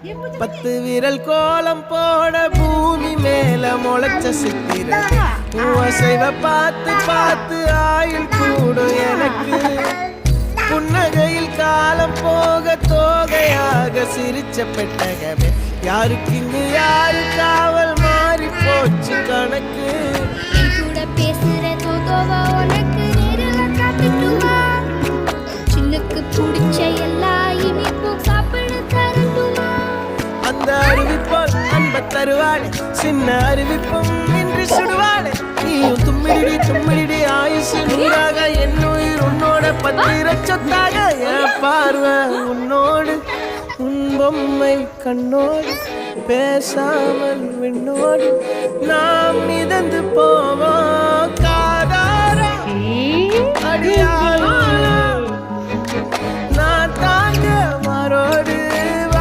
10 விரல் கோலம் போட பூமி மேல முளைச்ச சித்திர அசைவ பார்த்து பார்த்து ஆயுள் கூடும் எனக்கு புன்னகையில் காலம் போக தோகையாக சிரிச்ச பெட்டகமே யாருக்கு இங்கு யாரு காவல் மாறி போச்சு கணக்கு கூட பேசுற தோதோவா உனக்கு நேரில் காட்டுட்டுமா சின்னுக்கு பிடிச்ச எல்லா இனிப்பும் சாப்பிட தரட்டுமா அந்த அறிவிப்போல் அன்ப தருவாளே சின்ன அறிவிப்பும் இன்று சுடுவாளே நீயும் தும்மிடி தும்மிடி ஆயுசு நூறாக என் உயிர் உன்னோட 10 சொத்தாக என் பார்வை உன்னோடு உன் பொம்மை கண்ணோடு பேசாமல் விண்ணோடு நாம் மிதந்து போவோம் காதார அடியாரோ